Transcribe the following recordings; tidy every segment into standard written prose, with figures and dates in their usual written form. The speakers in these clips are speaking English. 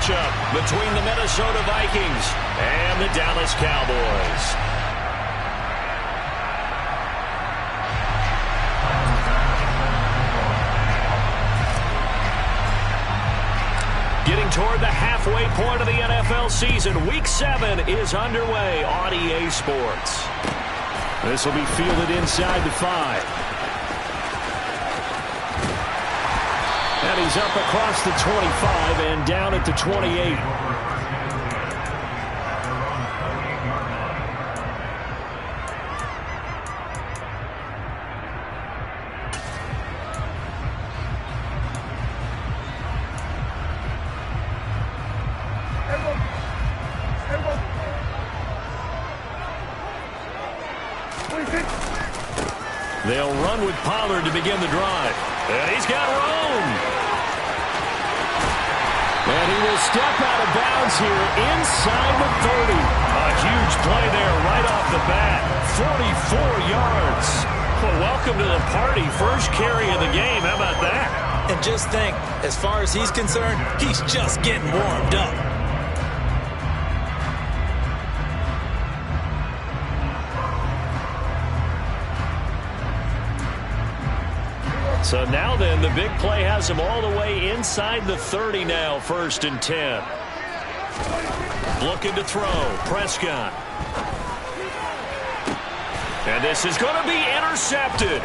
matchup between the Minnesota Vikings and the Dallas Cowboys. Getting toward the halfway point of the NFL season, Week 7 is underway on EA Sports. This will be fielded inside the 5. And he's up across the 25 and down at the 28. They'll run with Pollard to begin the drive. And he's got room. And he will step out of bounds here inside the 30. A huge play there right off the bat. 44 yards. Well, welcome to the party. First carry of the game. How about that? And just think, as far as he's concerned, he's just getting warmed up. So now then, the big play has him all the way inside the 30 now, 1st and 10. Looking to throw, Prescott. And this is going to be intercepted.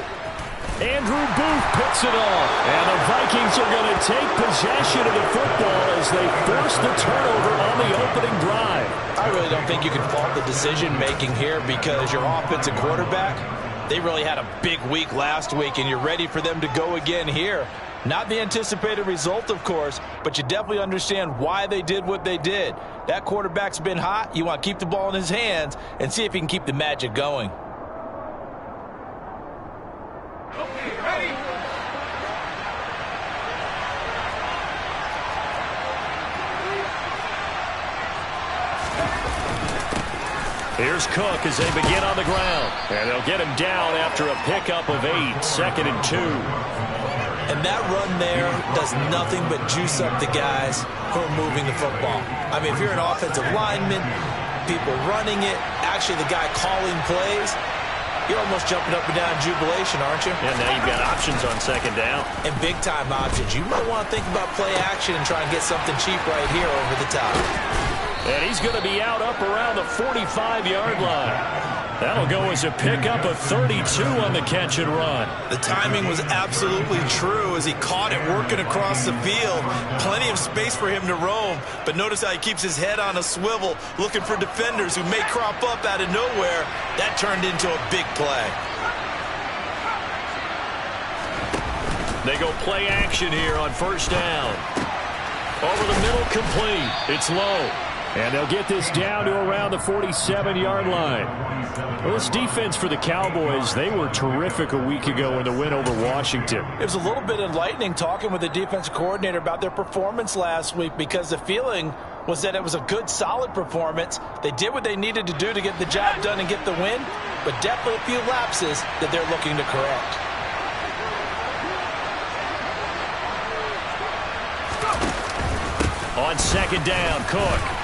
Andrew Booth picks it off. And the Vikings are going to take possession of the football as they force the turnover on the opening drive. I really don't think you can fault the decision-making here because your offensive quarterback, they really had a big week last week, and you're ready for them to go again here. Not the anticipated result, of course, but you definitely understand why they did what they did. That quarterback's been hot. You want to keep the ball in his hands and see if he can keep the magic going. Okay, ready? Here's Cook as they begin on the ground. And they'll get him down after a pickup of 8, 2nd and 2. And that run there does nothing but juice up the guys who are moving the football. I mean, if you're an offensive lineman, people running it, actually the guy calling plays, you're almost jumping up and down in jubilation, aren't you? And now you've got options on 2nd down. And big-time options. You might want to think about play action and try and get something cheap right here over the top. And he's going to be out up around the 45-yard line. That'll go as a pickup of 32 on the catch and run. The timing was absolutely true as he caught it working across the field. Plenty of space for him to roam. But notice how he keeps his head on a swivel looking for defenders who may crop up out of nowhere. That turned into a big play. They go play action here on 1st down. Over the middle, complete. It's low. And they'll get this down to around the 47-yard line. Well, this defense for the Cowboys, they were terrific a week ago in the win over Washington. It was a little bit enlightening talking with the defensive coordinator about their performance last week because the feeling was that it was a good, solid performance. They did what they needed to do to get the job done and get the win, but definitely a few lapses that they're looking to correct. On 2nd down, Cook.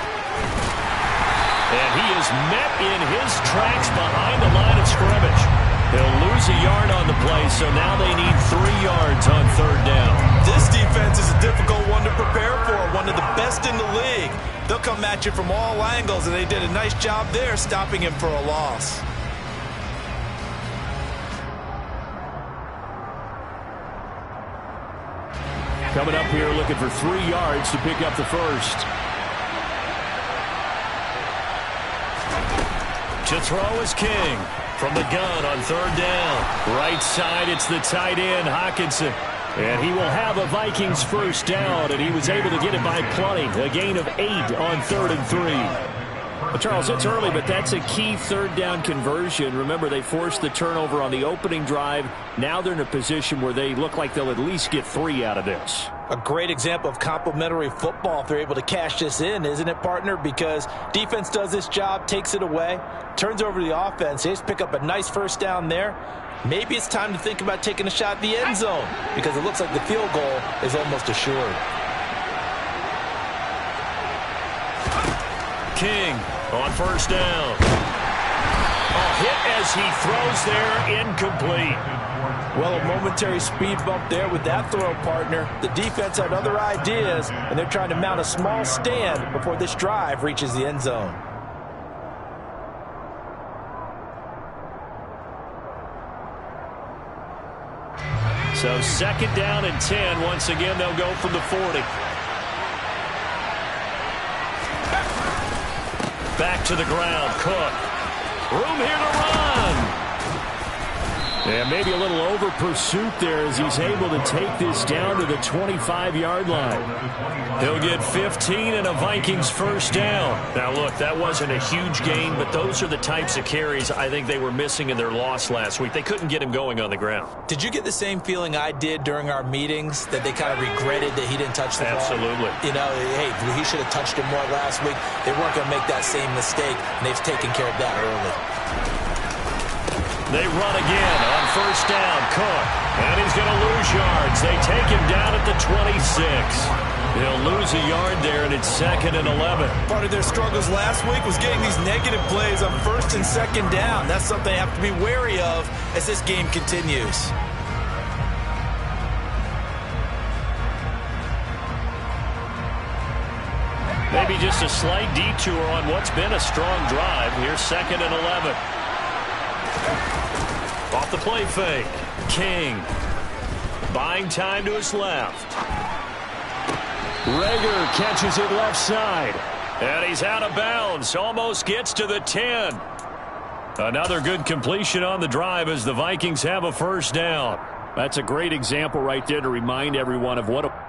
And he is met in his tracks behind the line of scrimmage. He'll lose a yard on the play, so now they need 3 yards on 3rd down. This defense is a difficult one to prepare for, one of the best in the league. They'll come at you from all angles, and they did a nice job there stopping him for a loss. Coming up here looking for 3 yards to pick up the first. To throw is King from the gun on 3rd down. Right side, it's the tight end, Hockenson. And he will have a Vikings first down, and he was able to get it by plenty. A gain of 8 on 3rd and 3. Well, Charles, it's early, but that's a key 3rd down conversion. Remember, they forced the turnover on the opening drive. Now they're in a position where they look like they'll at least get 3 out of this. A great example of complementary football if they're able to cash this in, isn't it, partner? Because defense does this job, takes it away, turns over to the offense. They just pick up a nice first down there. Maybe it's time to think about taking a shot at the end zone because it looks like the field goal is almost assured. King on first down. Hit as he throws there, incomplete. Well, a momentary speed bump there with that throw, partner. The defense had other ideas, and they're trying to mount a small stand before this drive reaches the end zone. So second down and 10. Once again, they'll go from the 40. Back to the ground, Cook. Room here to run. And maybe a little over pursuit there as he's able to take this down to the 25-yard line. He'll get 15 and a Vikings first down. Now, look, that wasn't a huge gain, but those are the types of carries I think they were missing in their loss last week. They couldn't get him going on the ground. Did you get the same feeling I did during our meetings, that they kind of regretted that he didn't touch the ball? Absolutely. You know, hey, he should have touched it more last week. They weren't going to make that same mistake, and they've taken care of that early. They run again on first down. Cook. And he's going to lose yards. They take him down at the 26. He'll lose a yard there, and it's 2nd and 11. Part of their struggles last week was getting these negative plays on first and second down. That's something they have to be wary of as this game continues. Maybe just a slight detour on what's been a strong drive. Here's 2nd and 11. Off the play fake. King. Buying time to his left. Rager catches it left side. And he's out of bounds. Almost gets to the 10. Another good completion on the drive as the Vikings have a first down. That's a great example right there to remind everyone of what a...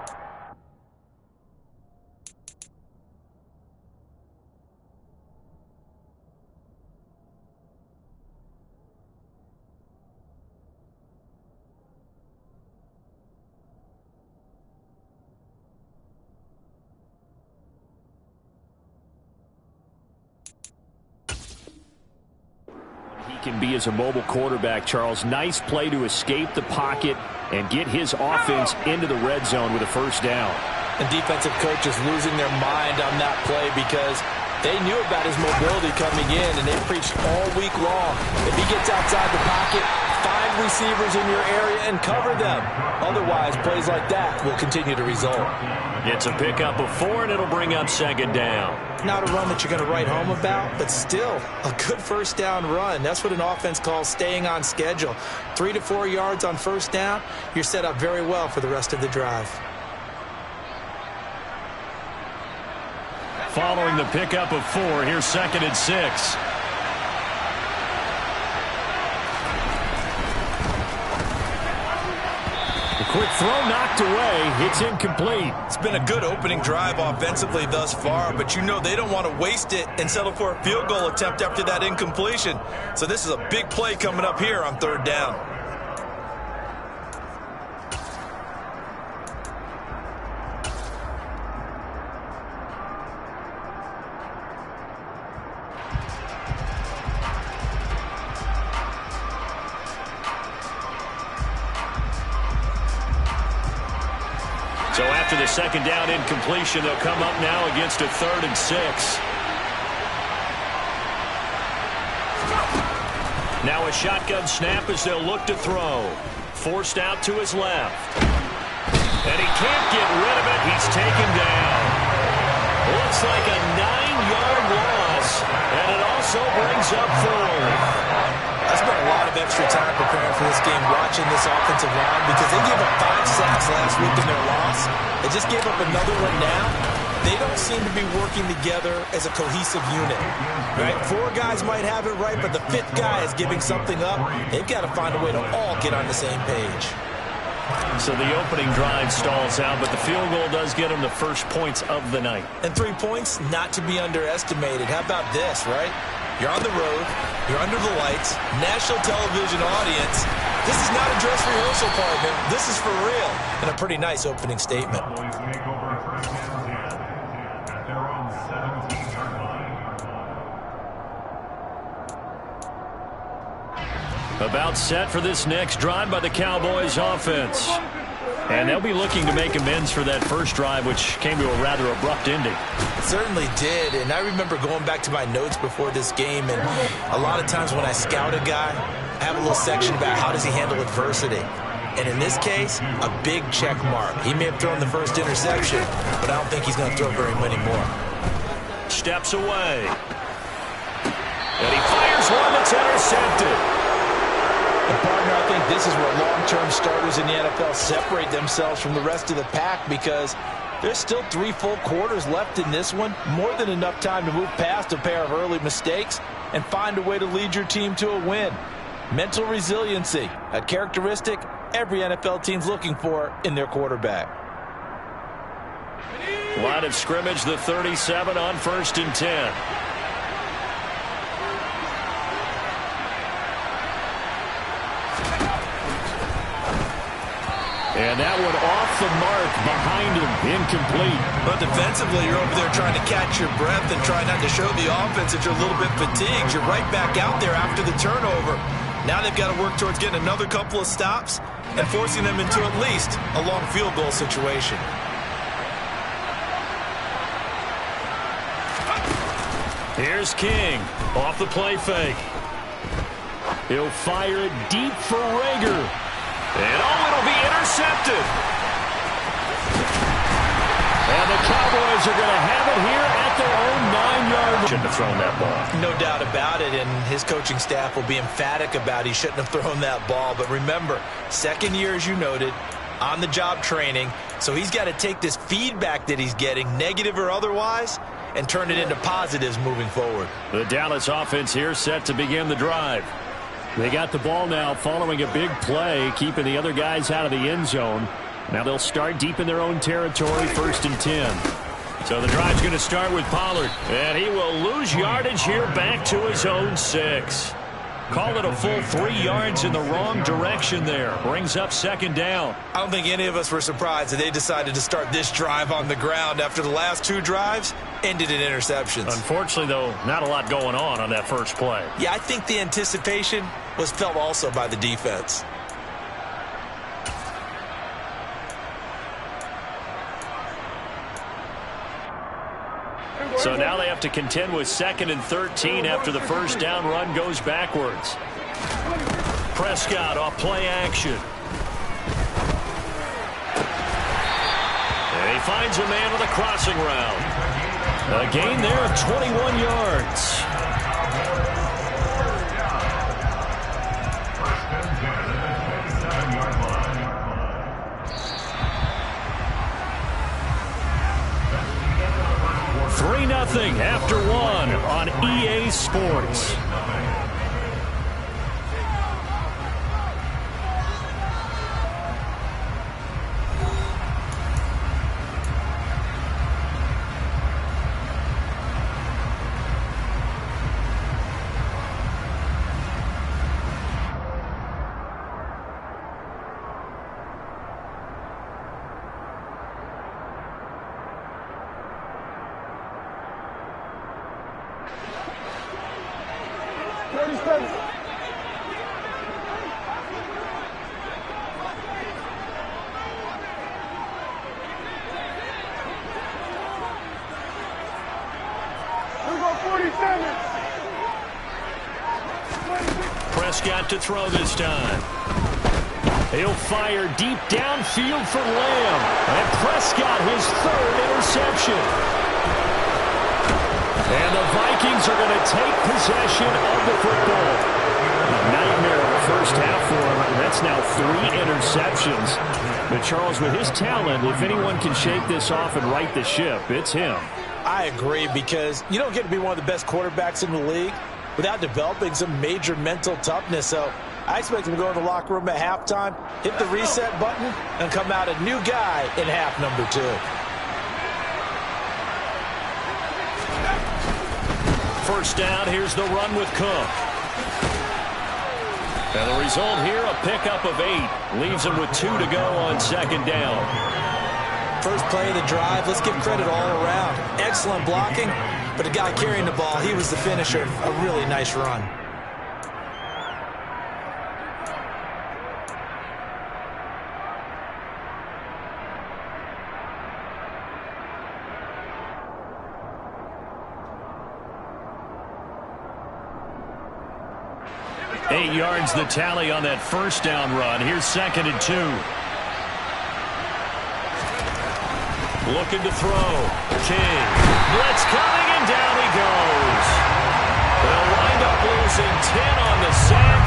can be as a mobile quarterback, Charles. Nice play to escape the pocket and get his offense into the red zone with a first down. And defensive coaches losing their mind on that play because they knew about his mobility coming in, and they preached all week long. If he gets outside the pocket, find receivers in your area and cover them. Otherwise, plays like that will continue to result. It's a pickup of 4, and it'll bring up 2nd down. Not a run that you're going to write home about, but still a good first down run. That's what an offense calls staying on schedule. 3 to 4 yards on first down, you're set up very well for the rest of the drive. Following the pickup of 4, here's 2nd and 6. Quick throw knocked away. It's incomplete. It's been a good opening drive offensively thus far, but you know they don't want to waste it and settle for a field goal attempt after that incompletion. So this is a big play coming up here on 3rd down. So after the 2nd down incompletion, they'll come up now against a 3rd and 6. Now a shotgun snap as they'll look to throw. Forced out to his left. And he can't get rid of it. He's taken down. Looks like a 9-yard loss. And it also brings up 4th. I spent a lot of extra time preparing for this game watching this offensive line because they gave up 5 sacks last week in their loss. They just gave up another one now. They don't seem to be working together as a cohesive unit. Right? 4 guys might have it right, but the 5th guy is giving something up. They've got to find a way to all get on the same page. So the opening drive stalls out, but the field goal does get them the first points of the night. And 3 points, not to be underestimated. How about this, right? You're on the road. You're under the lights. National television audience. This is not a dress rehearsal, partner. This is for real. And a pretty nice opening statement. About set for this next drive by the Cowboys offense. And they'll be looking to make amends for that first drive, which came to a rather abrupt ending. It certainly did, and I remember going back to my notes before this game, and a lot of times when I scout a guy, I have a little section about how does he handle adversity. And in this case, a big check mark. He may have thrown the first interception, but I don't think he's going to throw very many more. Steps away. And he fires one that's intercepted. And partner, I think this is where long-term starters in the NFL separate themselves from the rest of the pack, because there's still 3 full quarters left in this one. More than enough time to move past a pair of early mistakes and find a way to lead your team to a win. Mental resiliency, a characteristic every NFL team's looking for in their quarterback. Line of scrimmage, the 37 on 1st and 10. And that one off the mark behind him, incomplete. But defensively, you're over there trying to catch your breath and try not to show the offense that you're a little bit fatigued. You're right back out there after the turnover. Now they've got to work towards getting another couple of stops and forcing them into at least a long field goal situation. Here's King off the play fake. He'll fire it deep for Rager. And it'll be intercepted. And the Cowboys are going to have it here at their own 9-yard line. Shouldn't have thrown that ball. No doubt about it, and his coaching staff will be emphatic about he shouldn't have thrown that ball. But remember, second year, as you noted, on-the-job training. So he's got to take this feedback that he's getting, negative or otherwise, and turn it into positives moving forward. The Dallas offense here set to begin the drive. They got the ball now following a big play, keeping the other guys out of the end zone. Now they'll start deep in their own territory, 1st and 10. So the drive's going to start with Pollard. And he will lose yardage here back to his own 6. Call it a full 3 yards in the wrong direction there. Brings up 2nd down. I don't think any of us were surprised that they decided to start this drive on the ground after the last 2 drives ended in interceptions. Unfortunately, though, not a lot going on that first play. Yeah, I think the anticipation was felt also by the defense. So now they have to contend with 2nd and 13 after the first down run goes backwards. Prescott off play action. And he finds a man with a crossing route. A gain there of 21 yards. Nothing after 1 on EA Sports. Prescott to throw this time. He'll fire deep downfield for Lamb. And Prescott his 3rd interception. And the Vikings are going to take possession of the football. A nightmare of the first half for him. That's now 3 interceptions. But Charles, with his talent, if anyone can shake this off and right the ship, it's him. I agree, because you don't get to be one of the best quarterbacks in the league without developing some major mental toughness. So I expect him to go in the locker room at halftime, hit the reset button, and come out a new guy in half number 2. First down, here's the run with Cook. And the result here, a pickup of 8. Leaves him with 2 to go on 2nd down. First play of the drive, let's give credit all around. Excellent blocking, but the guy carrying the ball, he was the finisher. A really nice run. 8 yards the tally on that first down run. Here's 2nd and 2. Looking to throw. King. Blitz coming, and down he goes. They'll wind up losing 10 on the sack,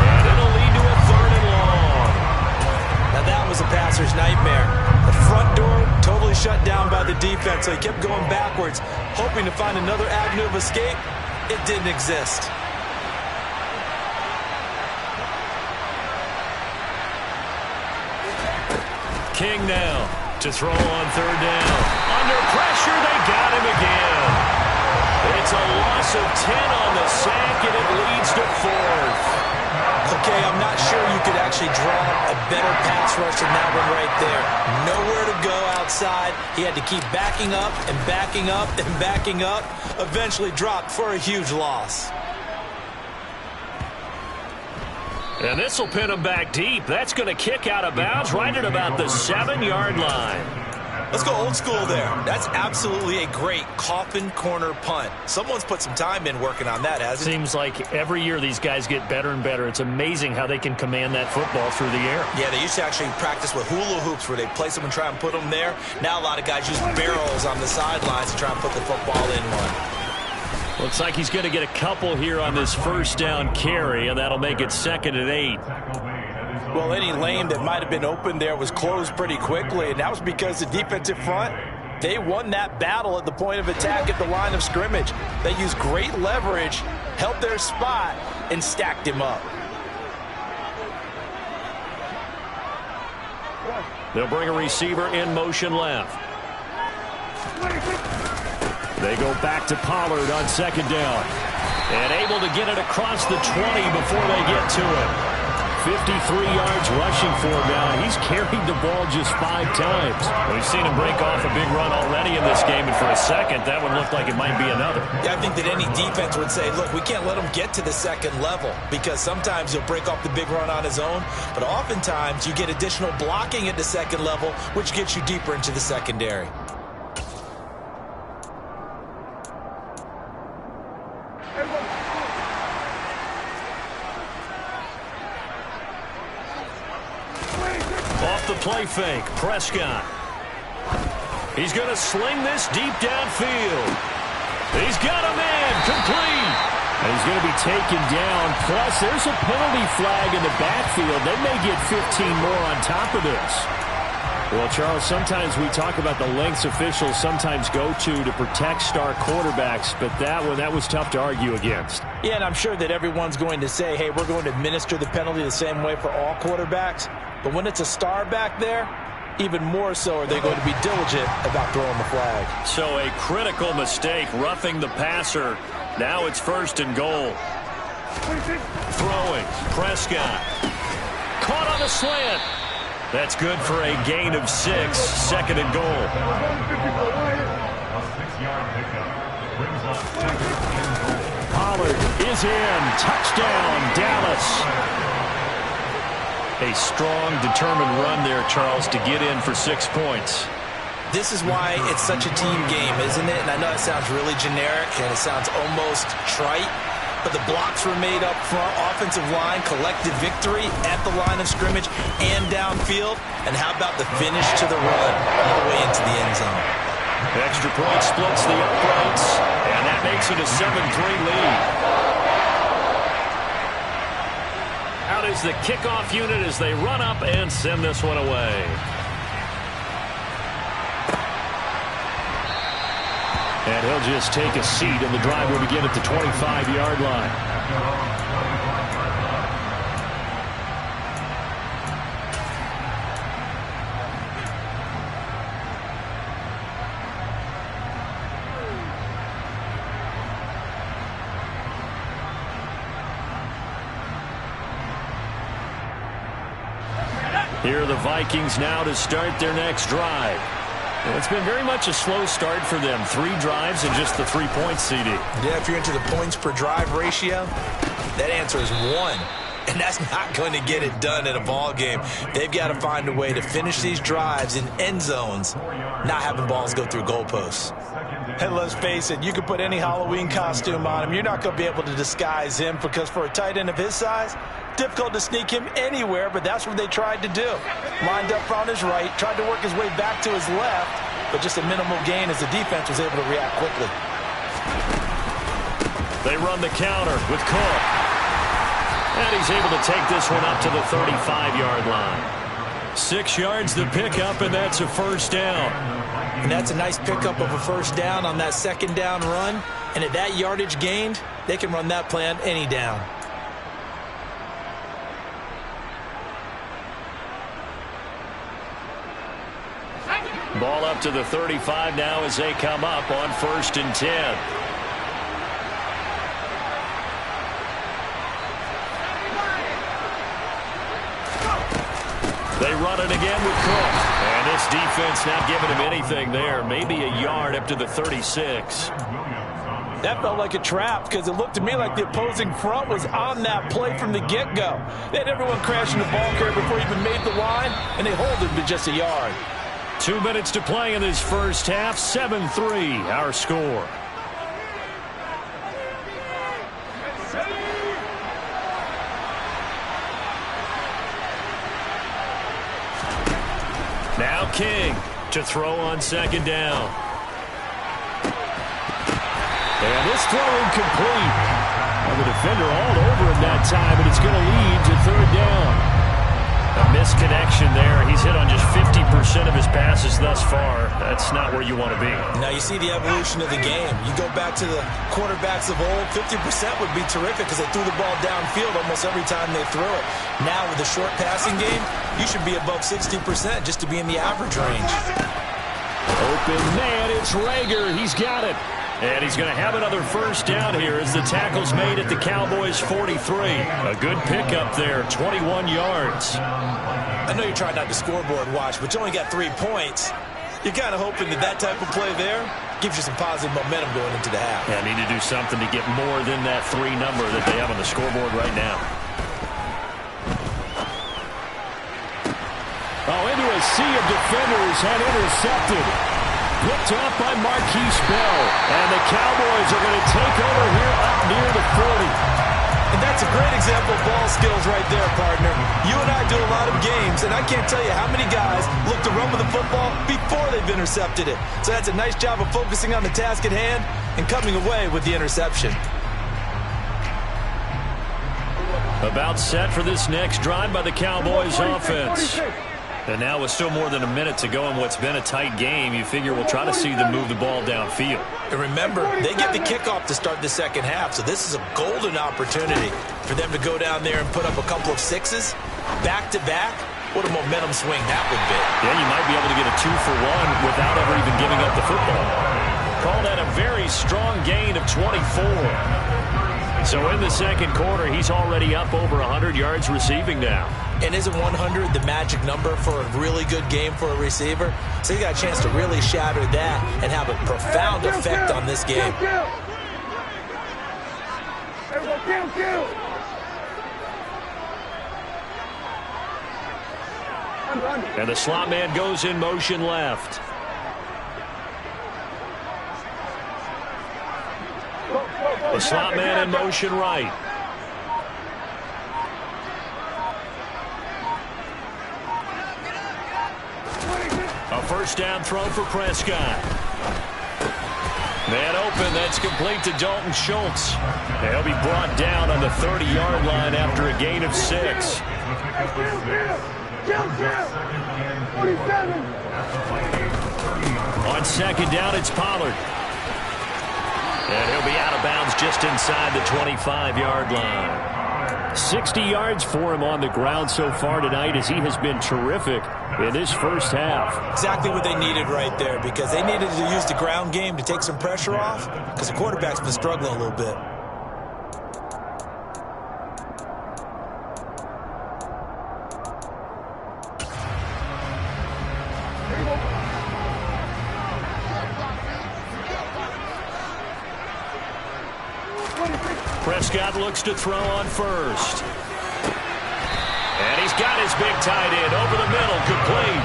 and it'll lead to a 3rd and long. Now that was a passer's nightmare. The front door totally shut down by the defense, so he kept going backwards, hoping to find another avenue of escape. It didn't exist. King now to throw on 3rd down. Under pressure, they got him again. It's a loss of 10 on the sack, and it leads to 4th. Okay, I'm not sure you could actually draw a better pass rush than that one right there. Nowhere to go outside. He had to keep backing up and backing up and backing up. Eventually dropped for a huge loss. And this will pin him back deep. That's going to kick out of bounds right at about the 7-yard line. Let's go old school there. That's absolutely a great coffin corner punt. Someone's put some time in working on that, hasn't it? Seems like every year these guys get better and better. It's amazing how they can command that football through the air. Yeah, they used to actually practice with hula hoops where they place them and try and put them there. Now a lot of guys use barrels on the sidelines to try and put the football in one. Looks like he's going to get a couple here on this first down carry, and that'll make it 2nd and 8. Well, any lane that might have been open there was closed pretty quickly, and that was because the defensive front, they won that battle at the point of attack at the line of scrimmage. They used great leverage, held their spot, and stacked him up. They'll bring a receiver in motion left. They go back to Pollard on 2nd down. And able to get it across the 20 before they get to it. 53 yards rushing for him now. He's carried the ball just 5 times. We've seen him break off a big run already in this game, and for a second, that one looked like it might be another. Yeah, I think that any defense would say, look, we can't let him get to the 2nd level, because sometimes he'll break off the big run on his own, but oftentimes you get additional blocking at the 2nd level, which gets you deeper into the secondary. Off the play fake, Prescott. He's going to sling this deep downfield. He's got a man, complete. And he's going to be taken down. Plus, there's a penalty flag in the backfield. They may get 15 more on top of this. Well, Charles, sometimes we talk about the lengths officials sometimes go to protect star quarterbacks, but that was tough to argue against. Yeah, and I'm sure that everyone's going to say, hey, we're going to administer the penalty the same way for all quarterbacks. But when it's a star back there, even more so are they going to be diligent about throwing the flag. So a critical mistake, roughing the passer. Now it's 1st and goal. Throwing, Prescott. Caught on the slant. That's good for a gain of 6, 2nd and goal. Pollard is in. Touchdown, Dallas. A strong, determined run there, Charles, to get in for 6 points. This is why it's such a team game, isn't it? And I know it sounds really generic and it sounds almost trite, but the blocks were made up front. Offensive line, collective victory at the line of scrimmage and downfield. And how about the finish to the run all the way into the end zone? Extra point splits the uprights, and that makes it a 7-3 lead. Out is the kickoff unit as they run up and send this one away. And he'll just take a seat, and the drive will begin at the 25-yard line. Here are the Vikings now to start their next drive. Well, it's been very much a slow start for them. 3 drives and just the 3 points, CD. Yeah, if you're into the points per drive ratio, that answer is 1. And that's not going to get it done in a ball game. They've got to find a way to finish these drives in end zones, not having balls go through goalposts. And let's face it, you can put any Halloween costume on him. You're not going to be able to disguise him because for a tight end of his size, difficult to sneak him anywhere, but that's what they tried to do. Lined up on his right, tried to work his way back to his left, but just a minimal gain as the defense was able to react quickly. They run the counter with Cook. And he's able to take this one up to the 35-yard line. 6 yards the pickup, and that's a first down. And that's a nice pickup of a first down on that second down run. And at that yardage gained, they can run that play on any down. Ball up to the 35 now as they come up on 1st and 10. They run it again with Cook. And this defense not giving him anything there. Maybe a yard up to the 36. That felt like a trap because it looked to me like the opposing front was on that play from the get-go. They had everyone crashing the ball carrier before he even made the line, and they hold him to just a yard. 2 minutes to play in this first half. 7-3 our score. Now King to throw on second down. And this throw incomplete. And the defender all over him that time, but it's going to lead to third down. A misconnection there. He's hit on just 50% of his passes thus far. That's not where you want to be. Now you see the evolution of the game. You go back to the quarterbacks of old, 50% would be terrific because they threw the ball downfield almost every time they threw it. Now with the short passing game, you should be above 60% just to be in the average range. Open man, it's Rager. He's got it. And he's going to have another first down here as the tackle's made at the Cowboys 43. A good pickup there, 21 yards. I know you're trying not to scoreboard watch, but you only got 3 points. You're kind of hoping that type of play there gives you some positive momentum going into the half. Yeah, need to do something to get more than that 3 number that they have on the scoreboard right now. Oh, into a sea of defenders and intercepted. Picked up by Marquise Bell. And the Cowboys are going to take over here up near the 40. And that's a great example of ball skills right there, partner. You and I do a lot of games, and I can't tell you how many guys look to run with the football before they've intercepted it. So that's a nice job of focusing on the task at hand and coming away with the interception. About set for this next drive by the Cowboys offense. And now with still more than a minute to go in what's been a tight game, you figure we'll try to see them move the ball downfield. And remember, they get the kickoff to start the second half, so this is a golden opportunity for them to go down there and put up a couple of sixes back-to-back. What a momentum swing that would be. Yeah, you might be able to get a 2-for-1 without ever even giving up the football. Call that a very strong gain of 24. So in the second quarter, he's already up over 100 yards receiving now. And isn't 100 the magic number for a really good game for a receiver? So you got a chance to really shatter that and have a profound effect on this game. And the slot man goes in motion left. The slot man in motion right. A first down throw for Prescott. Man open, that's complete to Dalton Schultz. He'll be brought down on the 30-yard line after a gain of 6. On second down, it's Pollard. And he'll be out of bounds just inside the 25-yard line. 60 yards for him on the ground so far tonight as he has been terrific in this first half. Exactly what they needed right there because they needed to use the ground game to take some pressure off because the quarterback's been struggling a little bit. Prescott looks to throw on first. got his big tight end over the middle, complete.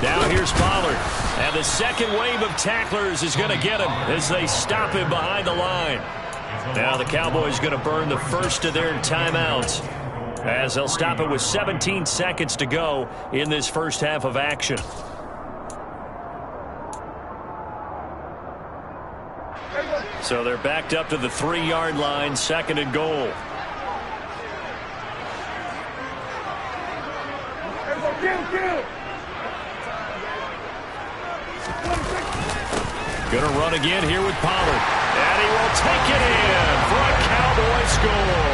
Now here's Pollard. And the second wave of tacklers is going to get him as they stop him behind the line. Now the Cowboys going to burn the first of their timeouts as they'll stop it with 17 seconds to go in this first half of action. So they're backed up to the 3-yard line, second and goal. Going to run again here with Pollard. And he will take it in for a Cowboy score.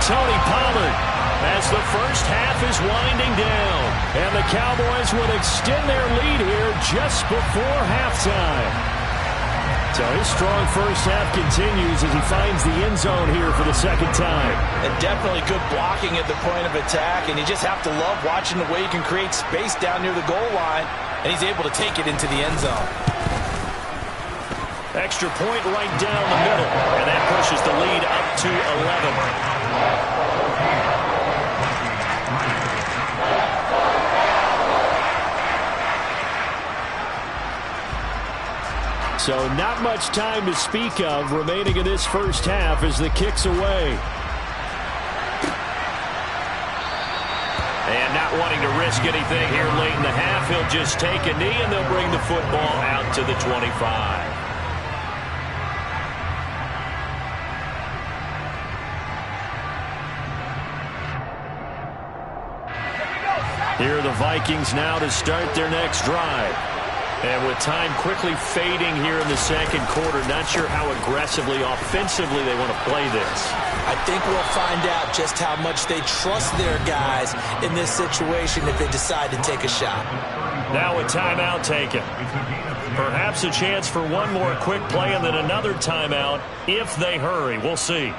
Tony Pollard as the first half is winding down. And the Cowboys will extend their lead here just before halftime. So his strong first half continues as he finds the end zone here for the second time. And definitely good blocking at the point of attack, and you just have to love watching the way he can create space down near the goal line, and he's able to take it into the end zone. Extra point right down the middle, and that pushes the lead up to 11. So not much time to speak of remaining in this first half as the kick's away. And not wanting to risk anything here late in the half, he'll just take a knee and they'll bring the football out to the 25. Here are the Vikings now to start their next drive. And with time quickly fading here in the second quarter, not sure how aggressively, offensively they want to play this. I think we'll find out just how much they trust their guys in this situation if they decide to take a shot. Now a timeout taken. Perhaps a chance for one more quick play and then another timeout if they hurry. We'll see.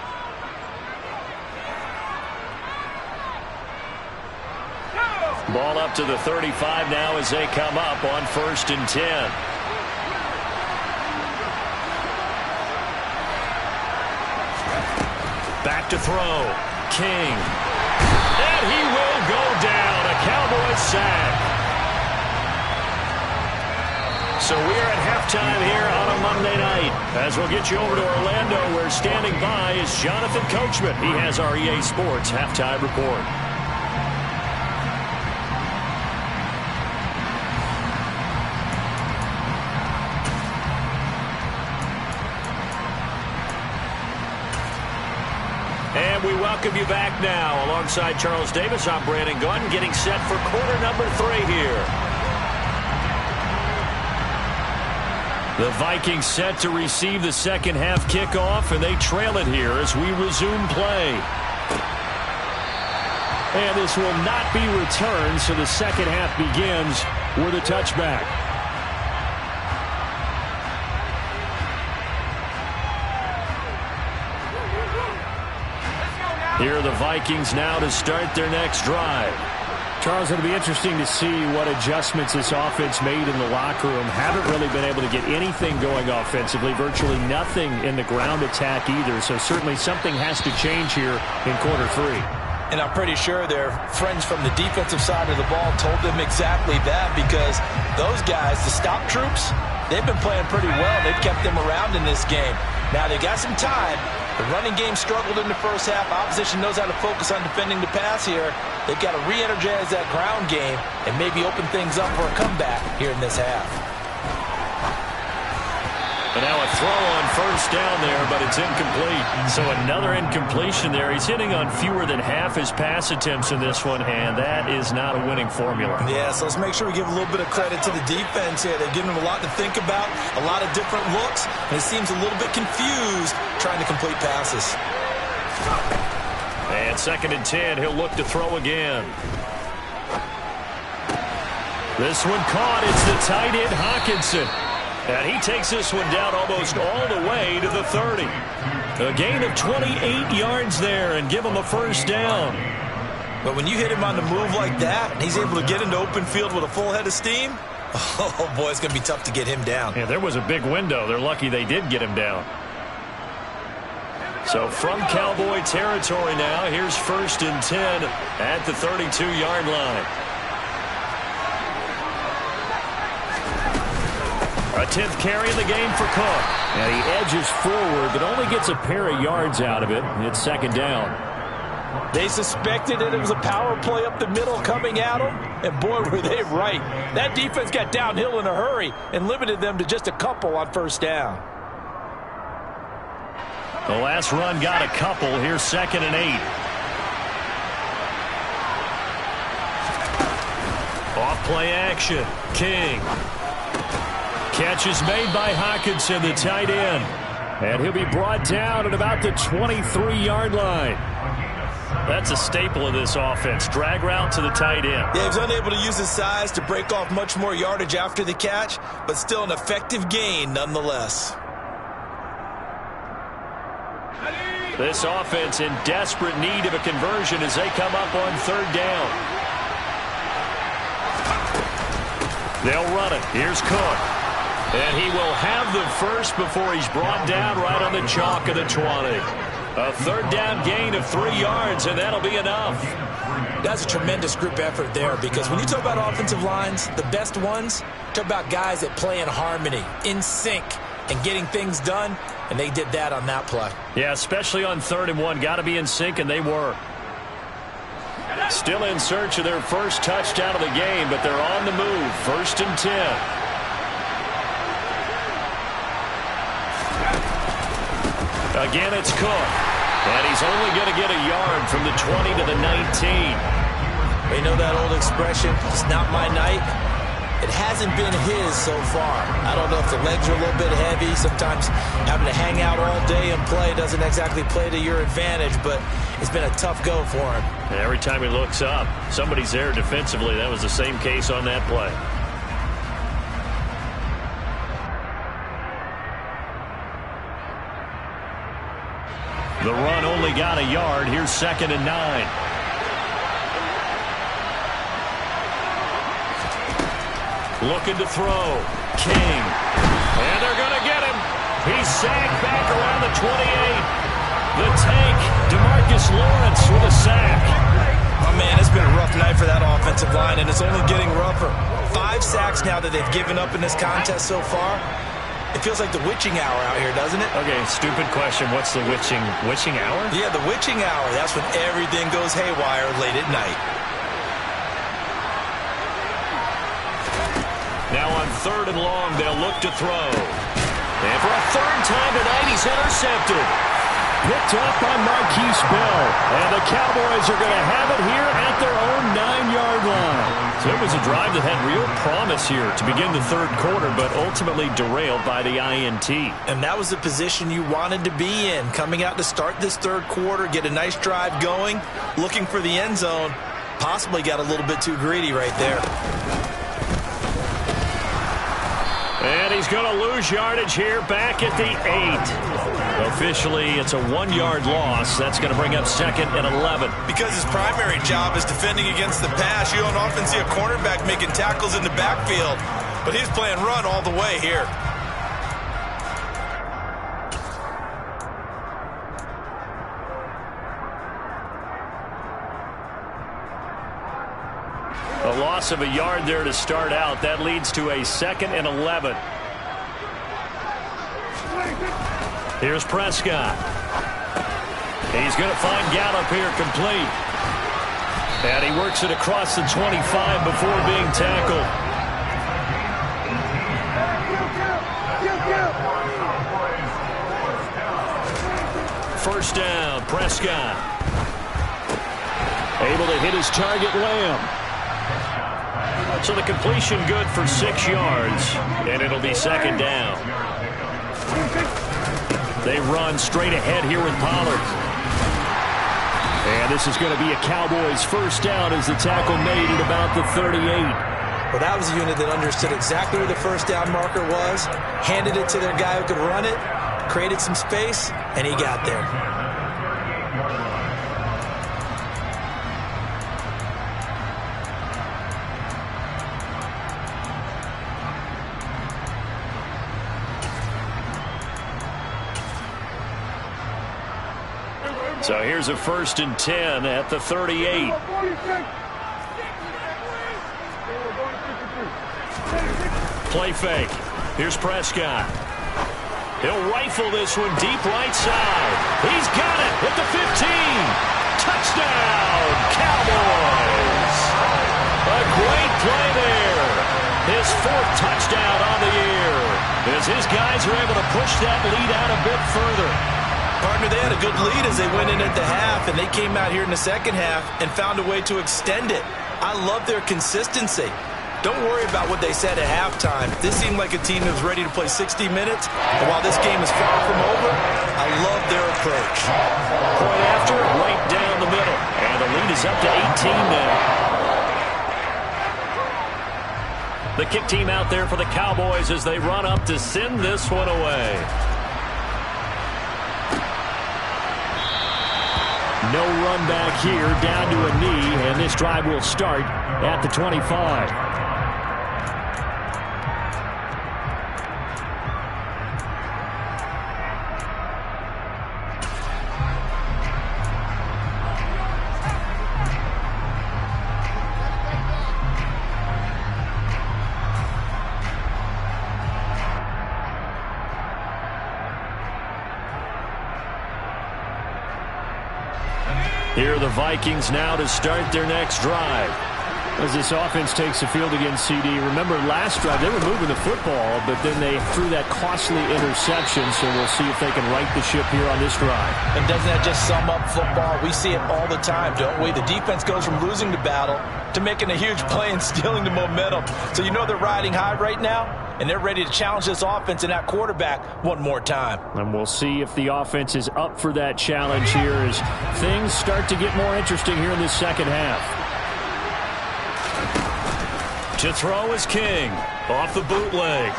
Ball up to the 35 now as they come up on 1st and 10. Back to throw. King. And he will go down. A Cowboys sack. So we are at halftime here on a Monday night. As we'll get you over to Orlando, where standing by is Jonathan Coachman. He has our EA Sports halftime report. And we welcome you back now. Alongside Charles Davis, I'm Brandon Gunn, getting set for quarter number 3 here. The Vikings set to receive the second half kickoff, and they trail it here as we resume play. And this will not be returned, so the second half begins with a touchback. Here are the Vikings now to start their next drive. Charles, it'll be interesting to see what adjustments this offense made in the locker room. Haven't really been able to get anything going offensively, virtually nothing in the ground attack either. So certainly something has to change here in quarter 3. And I'm pretty sure their friends from the defensive side of the ball told them exactly that, because those guys, the stop troops, they've been playing pretty well. They've kept them around in this game. Now they got some time. The running game struggled in the first half. Opposition knows how to focus on defending the pass here. They've got to re-energize that ground game and maybe open things up for a comeback here in this half. And now a throw on first down there, but it's incomplete. So another incompletion there. He's hitting on fewer than half his pass attempts in this one, and that is not a winning formula. Yeah, so let's make sure we give a little bit of credit to the defense here. They've given him a lot to think about, a lot of different looks, and it seems a little bit confused trying to complete passes. And 2nd and 10, he'll look to throw again. This one caught. It's the tight end, Hawkinson. And he takes this one down almost all the way to the 30. A gain of 28 yards there and give him a first down. But when you hit him on the move like that, and he's able to get into open field with a full head of steam, oh, boy, it's going to be tough to get him down. Yeah, there was a big window. They're lucky they did get him down. So from Cowboy territory now, here's 1st and 10 at the 32-yard line. A 10th carry in the game for Cook. And he edges forward, but only gets a pair of yards out of it. It's 2nd down. They suspected it was a power play up the middle coming at them, and boy, were they right. That defense got downhill in a hurry and limited them to just a couple on 1st down. The last run got a couple. Here's 2nd and 8. Off play action. King. Catch is made by Hockenson, the tight end. And he'll be brought down at about the 23-yard line. That's a staple of this offense. Drag route to the tight end. Yeah, he's unable to use his size to break off much more yardage after the catch, but still an effective gain nonetheless. This offense in desperate need of a conversion as they come up on 3rd down. They'll run it. Here's Cook. And he will have the first before he's brought down right on the chalk of the 20. A 3rd down gain of 3 yards, and that'll be enough. That's a tremendous group effort there, because when you talk about offensive lines, the best ones, talk about guys that play in harmony, in sync, and getting things done, and they did that on that play. Yeah, especially on 3rd and 1. Got to be in sync, and they were. Still in search of their first touchdown of the game, but they're on the move. 1st and 10. Again, it's Cook. And he's only going to get a yard from the 20 to the 19. You know that old expression, it's not my night? It hasn't been his so far. I don't know if the legs are a little bit heavy. Sometimes having to hang out all day and play doesn't exactly play to your advantage, but it's been a tough go for him. And every time he looks up, somebody's there defensively. That was the same case on that play. The run only got a yard. Here's 2nd and 9. Looking to throw. King. And they're going to get him. He's sacked back around the 28. The tank, DeMarcus Lawrence with a sack. Oh, man, it's been a rough night for that offensive line, and it's only getting rougher. 5 sacks now that they've given up in this contest so far. It feels like the witching hour out here, doesn't it? Okay, stupid question. What's the witching hour? Yeah, the witching hour. That's when everything goes haywire late at night. Now on 3rd and long, they'll look to throw. And for a 3rd time tonight, he's intercepted. Picked up by Marquise Bell. And the Cowboys are going to have it here at their own 9-yard line. So it was a drive that had real promise here to begin the 3rd quarter, but ultimately derailed by the INT. And that was the position you wanted to be in, coming out to start this 3rd quarter, get a nice drive going, looking for the end zone. Possibly got a little bit too greedy right there. And he's going to lose yardage here back at the 8. Officially, it's a 1-yard loss. That's going to bring up 2nd and 11. Because his primary job is defending against the pass, you don't often see a cornerback making tackles in the backfield. But he's playing run all the way here. A loss of a yard there to start out. That leads to a 2nd and 11. Here's Prescott. He's going to find Gallup here complete. And he works it across the 25 before being tackled. First down, Prescott. Able to hit his target, Lamb. So the completion good for 6 yards, and it'll be 2nd down. They run straight ahead here with Pollard. And this is going to be a Cowboys first down as the tackle made at about the 38. Well, that was a unit that understood exactly where the first down marker was, handed it to their guy who could run it, created some space, and he got there. So here's a 1st and 10 at the 38. Play fake. Here's Prescott. He'll rifle this one deep right side. He's got it at the 15. Touchdown, Cowboys. A great play there. His 4th touchdown on the year, as his guys are able to push that lead out a bit further. Partner, they had a good lead as they went in at the half, and they came out here in the second half and found a way to extend it. I love their consistency. Don't worry about what they said at halftime. This seemed like a team that was ready to play 60 minutes, and while this game is far from over, I love their approach. Point after, right down the middle, and the lead is up to 18 now. The kick team out there for the Cowboys as they run up to send this one away. No run back here, down to a knee, and this drive will start at the 25. Here are the Vikings now to start their next drive. As this offense takes the field against CD, remember last drive they were moving the football, but then they threw that costly interception, so we'll see if they can right the ship here on this drive. And doesn't that just sum up football? We see it all the time, don't we? The defense goes from losing the battle to making a huge play and stealing the momentum. So you know they're riding high right now, and they're ready to challenge this offense and that quarterback one more time. And we'll see if the offense is up for that challenge here as things start to get more interesting here in this second half. To throw is King. Off the bootleg.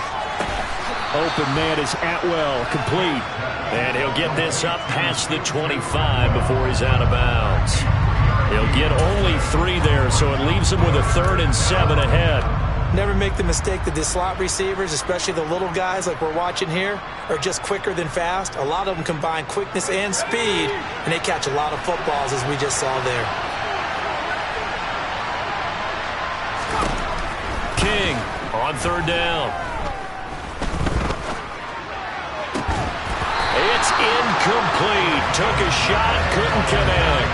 Open man is Atwell, complete. And he'll get this up past the 25 before he's out of bounds. He'll get only 3 there, so it leaves him with a 3rd and 7 ahead. Never make the mistake that the slot receivers, especially the little guys like we're watching here, are just quicker than fast. A lot of them combine quickness and speed, and they catch a lot of footballs, as we just saw there. King on 3rd down. It's incomplete. Took a shot, couldn't connect.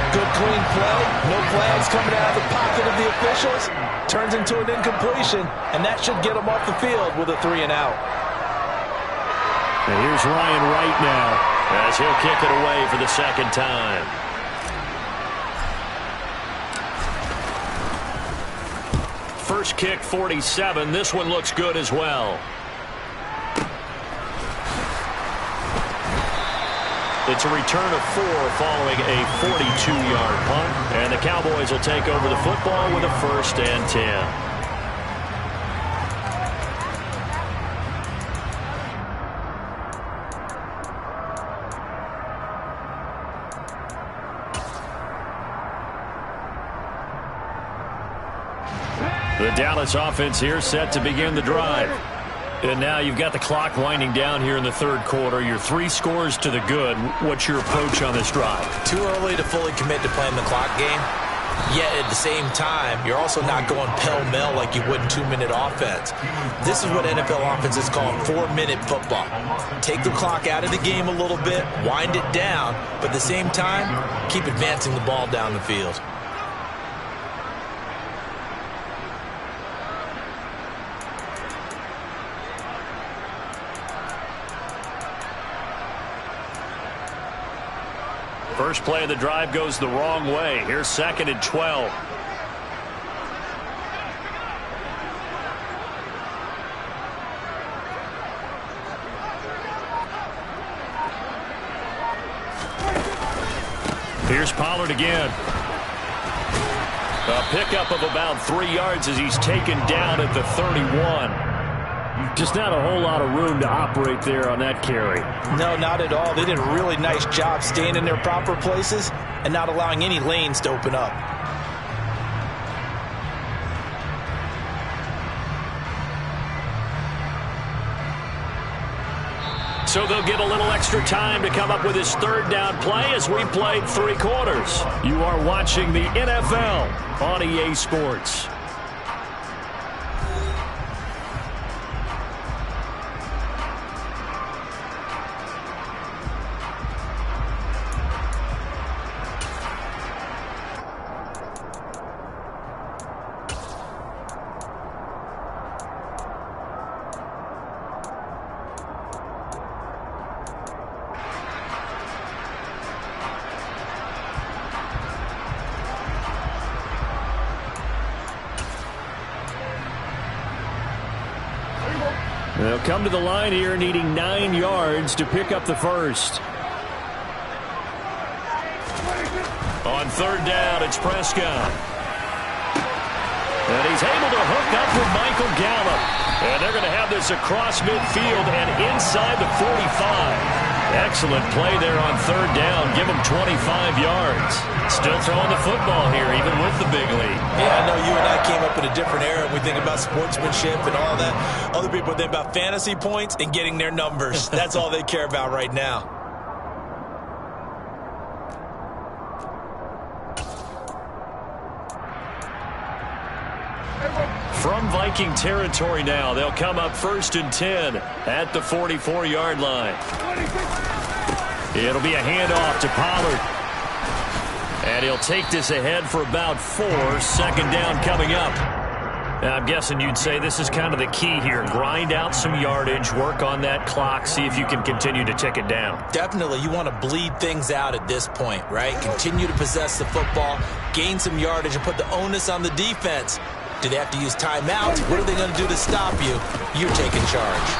Good clean play. No flags coming out of the pocket of the officials. Turns into an incompletion, and that should get him off the field with a 3 and out. And here's Ryan Wright now as he'll kick it away for the 2nd time. First kick, 47. This one looks good as well. It's a return of 4 following a 42-yard punt. And the Cowboys will take over the football with a 1st and 10. The Dallas offense here set to begin the drive. And now you've got the clock winding down here in the 3rd quarter. You're 3 scores to the good. What's your approach on this drive? Too early to fully commit to playing the clock game. Yet at the same time, you're also not going pell-mell like you would in 2-minute offense. This is what NFL offenses call 4-minute football. Take the clock out of the game a little bit, wind it down, but at the same time, keep advancing the ball down the field. First play of the drive goes the wrong way. Here's 2nd and 12. Here's Pollard again. A pickup of about 3 yards as he's taken down at the 31. Just not a whole lot of room to operate there on that carry. No, not at all. They did a really nice job staying in their proper places and not allowing any lanes to open up. So they'll get a little extra time to come up with his third down play as we played 3 quarters. You are watching the NFL on EA Sports. They'll come to the line here needing 9 yards to pick up the first. On third down, it's Prescott. And he's able to hook up with Michael Gallup. And they're going to have this across midfield and inside the 45. Excellent play there on third down. Give him 25 yards. Still throwing the football here, even with the big lead. Yeah, I know you and I came up in a different era. We think about sportsmanship and all that. Other people think about fantasy points and getting their numbers. That's all they care about right now. From Viking territory now, they'll come up 1st and 10 at the 44-yard line. It'll be a handoff to Pollard. And he'll take this ahead for about 4. 2nd down coming up. Now, I'm guessing you'd say this is kind of the key here. Grind out some yardage, work on that clock, see if you can continue to tick it down. Definitely. You want to bleed things out at this point, right? Continue to possess the football, gain some yardage, and put the onus on the defense. Do they have to use timeouts? What are they going to do to stop you? You're taking charge.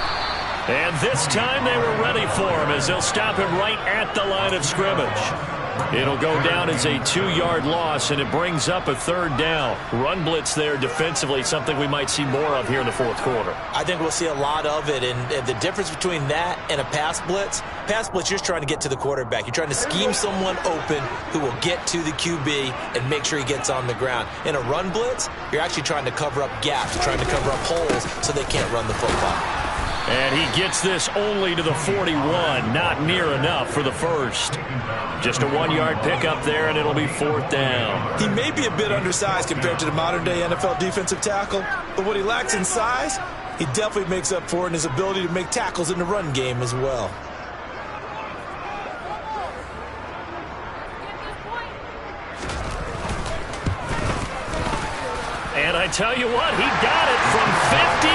And this time they were ready for him as they'll stop him right at the line of scrimmage. It'll go down as a 2-yard loss, and it brings up a 3rd down. Run blitz there defensively, something we might see more of here in the 4th quarter. I think we'll see a lot of it, and the difference between that and a pass blitz, you're just trying to get to the quarterback. You're trying to scheme someone open who will get to the QB and make sure he gets on the ground. In a run blitz, you're actually trying to cover up gaps, you're trying to cover up holes so they can't run the football. And he gets this only to the 41, not near enough for the first. Just a 1-yard pickup there, and it'll be 4th down. He may be a bit undersized compared to the modern-day NFL defensive tackle, but what he lacks in size, he definitely makes up for it in his ability to make tackles in the run game as well. And I tell you what, he got it from 58.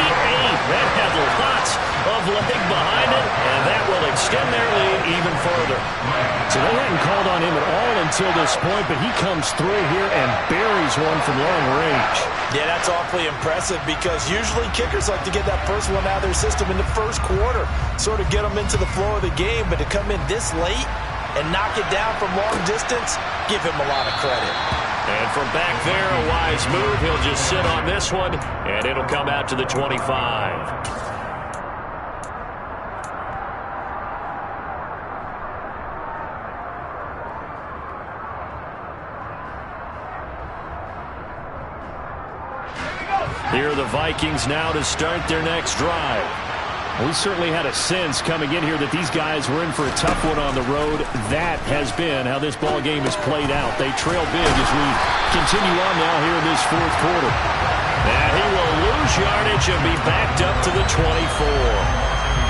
That had lots of leg behind it, and that will extend their lead even further. So they hadn't called on him at all until this point, but he comes through here and buries one from long range. Yeah, that's awfully impressive because usually kickers like to get that first one out of their system in the 1st quarter, sort of get them into the flow of the game, but to come in this late and knock it down from long distance, give him a lot of credit. And from back there, a wise move. He'll just sit on this one, and it'll come out to the 25. Here are the Vikings now to start their next drive. We certainly had a sense coming in here that these guys were in for a tough one on the road. That has been how this ball game has played out. They trail big as we continue on now here in this 4th quarter. And he will lose yardage and be backed up to the 24.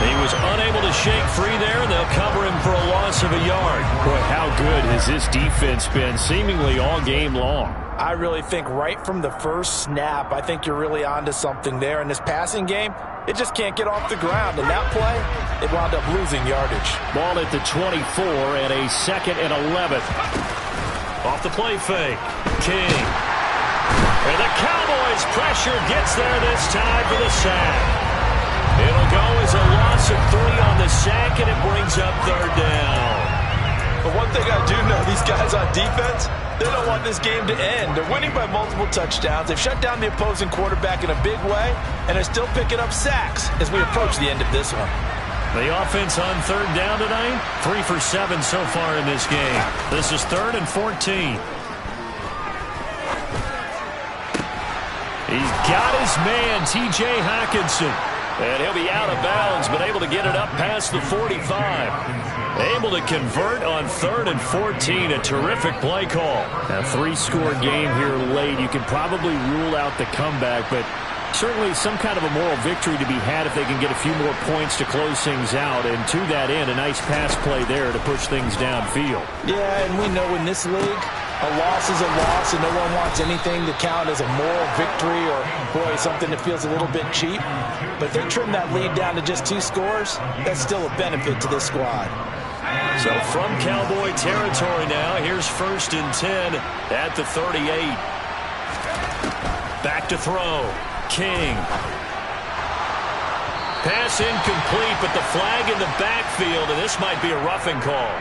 He was unable to shake free there, and they'll cover him for a loss of a yard. Boy, how good has this defense been seemingly all game long? I really think right from the first snap, I think you're really onto something there. In this passing game, it just can't get off the ground. In that play, it wound up losing yardage. Ball at the 24 and a 2nd and 11. Off the play fake. King. And the Cowboys pressure gets there this time for the sack. It'll go as a loss of 3 on the sack, and it brings up 3rd down. But one thing I do know, these guys on defense, they don't want this game to end. They're winning by multiple touchdowns. They've shut down the opposing quarterback in a big way, and they're still picking up sacks as we approach the end of this one. The offense on 3rd down tonight, 3 for 7 so far in this game. This is 3rd and 14. He's got his man, T.J. Hockenson. And he'll be out of bounds, but able to get it up past the 45. Able to convert on 3rd and 14. A terrific play call. A 3-score game here late. You can probably rule out the comeback, but certainly some kind of a moral victory to be had if they can get a few more points to close things out. And to that end, a nice pass play there to push things downfield. Yeah, and we know in this league, a loss is a loss, and no one wants anything to count as a moral victory or, boy, something that feels a little bit cheap. But if they trim that lead down to just 2 scores, that's still a benefit to this squad. So from Cowboy territory now, here's 1st and 10 at the 38. Back to throw. King. Pass incomplete, but the flag in the backfield, and this might be a roughing call.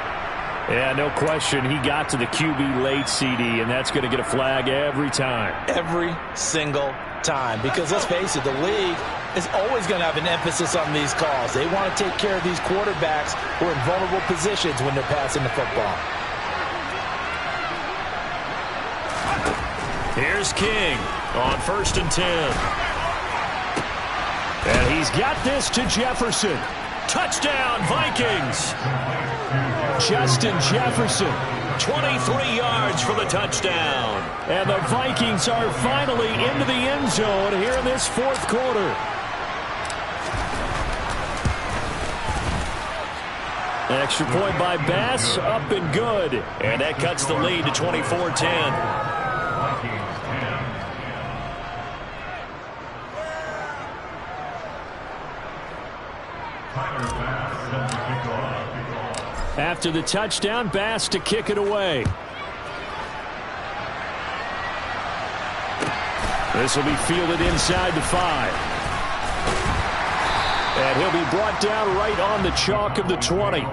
Yeah, no question. He got to the QB late, CD, and that's going to get a flag every time. Every single time. Because let's face it, the league is always going to have an emphasis on these calls. They want to take care of these quarterbacks who are in vulnerable positions when they're passing the football. Here's King on 1st and 10. And he's got this to Jefferson. Touchdown, Vikings. Justin Jefferson, 23 yards for the touchdown. And the Vikings are finally into the end zone here in this 4th quarter. Extra point by Bass, up and good. And that cuts the lead to 24-10. After the touchdown, Bass to kick it away. This will be fielded inside the 5. And he'll be brought down right on the chalk of the 20.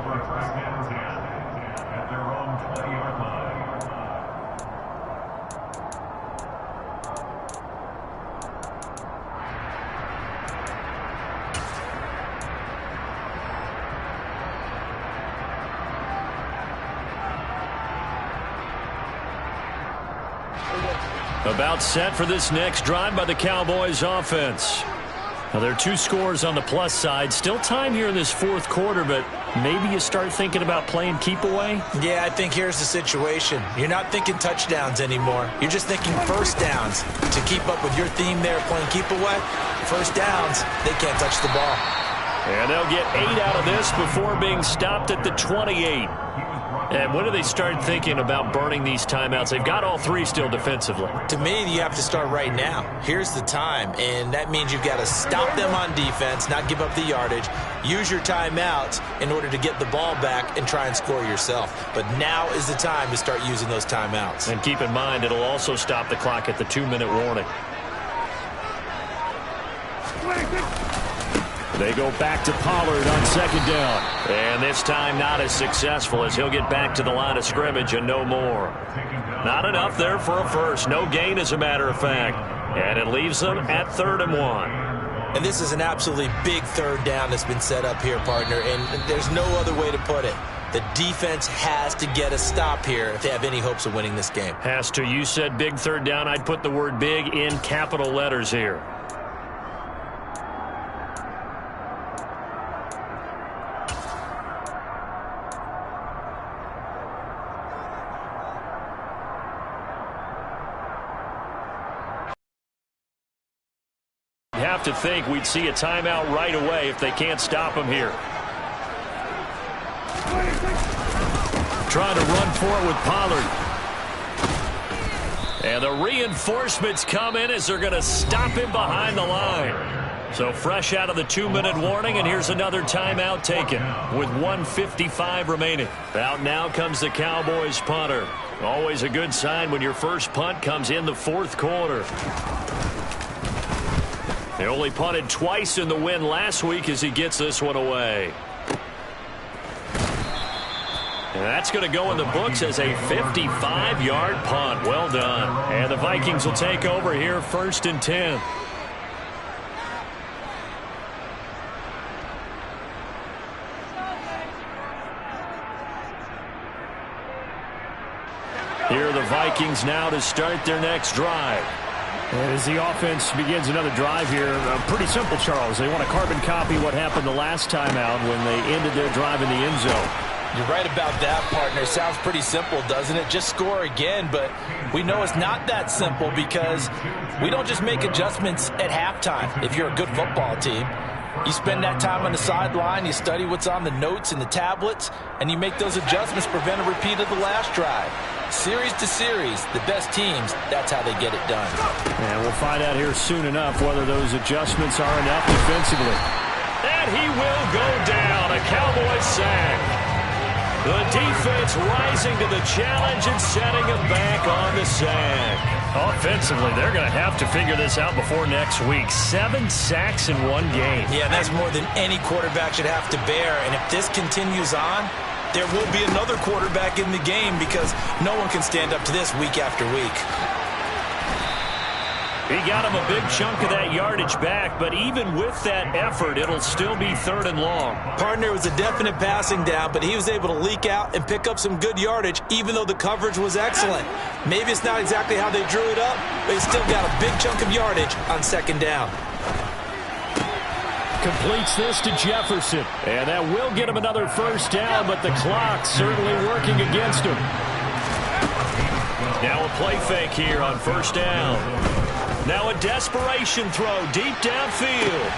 About set for this next drive by the Cowboys offense. Now, there are 2 scores on the plus side. Still time here in this 4th quarter, but maybe you start thinking about playing keep away? Yeah, I think here's the situation. You're not thinking touchdowns anymore. You're just thinking first downs. To keep up with your theme there, playing keep away, first downs, they can't touch the ball. And they'll get 8 out of this before being stopped at the 28. And when do they start thinking about burning these timeouts? They've got all 3 still defensively. To me, you have to start right now. Here's the time, and that means you've got to stop them on defense, not give up the yardage, use your timeouts in order to get the ball back and try and score yourself. But now is the time to start using those timeouts. And keep in mind, it'll also stop the clock at the 2-minute warning. They go back to Pollard on 2nd down. And this time not as successful as he'll get back to the line of scrimmage and no more. Not enough there for a first. No gain, as a matter of fact. And it leaves them at 3rd and 1. And this is an absolutely big 3rd down that's been set up here, partner. And there's no other way to put it. The defense has to get a stop here if they have any hopes of winning this game. Has to. You said big 3rd down. I'd put the word big in capital letters here. Have to think we'd see a timeout right away if they can't stop him here. Trying to run for it with Pollard. And the reinforcements come in as they're going to stop him behind the line. So fresh out of the 2-minute warning, and here's another timeout taken with 1:55 remaining. Out now comes the Cowboys punter. Always a good sign when your first punt comes in the 4th quarter. They only punted twice in the win last week as he gets this one away. And that's going to go in the books as a 55-yard punt. Well done. And the Vikings will take over here 1st and 10. Here are the Vikings now to start their next drive. And as the offense begins another drive here, pretty simple, Charles. They want to carbon copy what happened the last time out when they ended their drive in the end zone. You're right about that, partner. Sounds pretty simple, doesn't it? Just score again, but we know it's not that simple because we don't just make adjustments at halftime. If you're a good football team, you spend that time on the sideline, you study what's on the notes and the tablets, and you make those adjustments to prevent a repeat of the last drive. Series to series, the best teams, that's how they get it done. And we'll find out here soon enough whether those adjustments are enough defensively. And he will go down, a Cowboys sack. The defense rising to the challenge and setting him back on the sack. Offensively, they're going to have to figure this out before next week. 7 sacks in one game. Yeah, that's more than any quarterback should have to bear. And if this continues on, there will be another quarterback in the game because no one can stand up to this week after week. He got him a big chunk of that yardage back, but even with that effort, it'll still be 3rd and long. Partner, was a definite passing down, but he was able to leak out and pick up some good yardage, even though the coverage was excellent. Maybe it's not exactly how they drew it up, but he still got a big chunk of yardage on 2nd down. Completes this to Jefferson, and that will get him another 1st down, but the clock's certainly working against him. Now a play fake here on 1st down. Now a desperation throw deep downfield.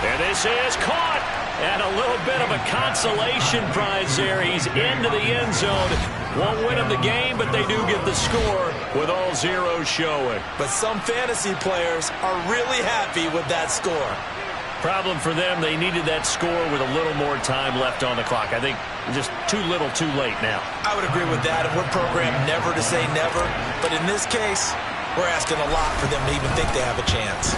And this is caught. And a little bit of a consolation prize there. He's into the end zone. Won't win him the game, but they do get the score with all zeros showing. But some fantasy players are really happy with that score. Problem for them, they needed that score with a little more time left on the clock. I think just too little too late now. I would agree with that, and we're programmed never to say never. But in this case, we're asking a lot for them to even think they have a chance.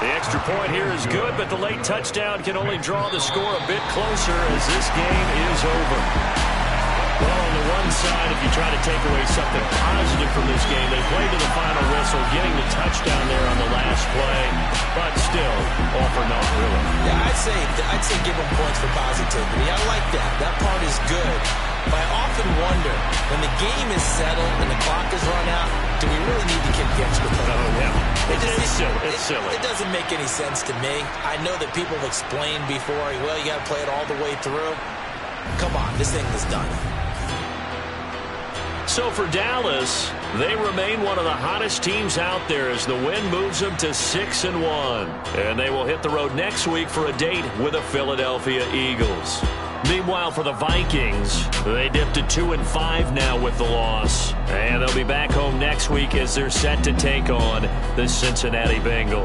The extra point here is good, but the late touchdown can only draw the score a bit closer as this game is over. Well, on the one side, if you try to take away something positive from this game, they played to the final whistle, getting the touchdown there on the last play, but still, all for naught, really. Yeah, I'd say give them points for positivity. I like that. That part is good. But I often wonder, when the game is settled and the clock is run out, do we really need to kick the extra point? Oh, yeah. It's silly. It doesn't make any sense to me. I know that people have explained before, well, you got to play it all the way through. Come on, this thing is done. So for Dallas, they remain one of the hottest teams out there as the win moves them to 6-1. And they will hit the road next week for a date with the Philadelphia Eagles. Meanwhile, for the Vikings, they dipped to 2-5 now with the loss. And they'll be back home next week as they're set to take on the Cincinnati Bengals.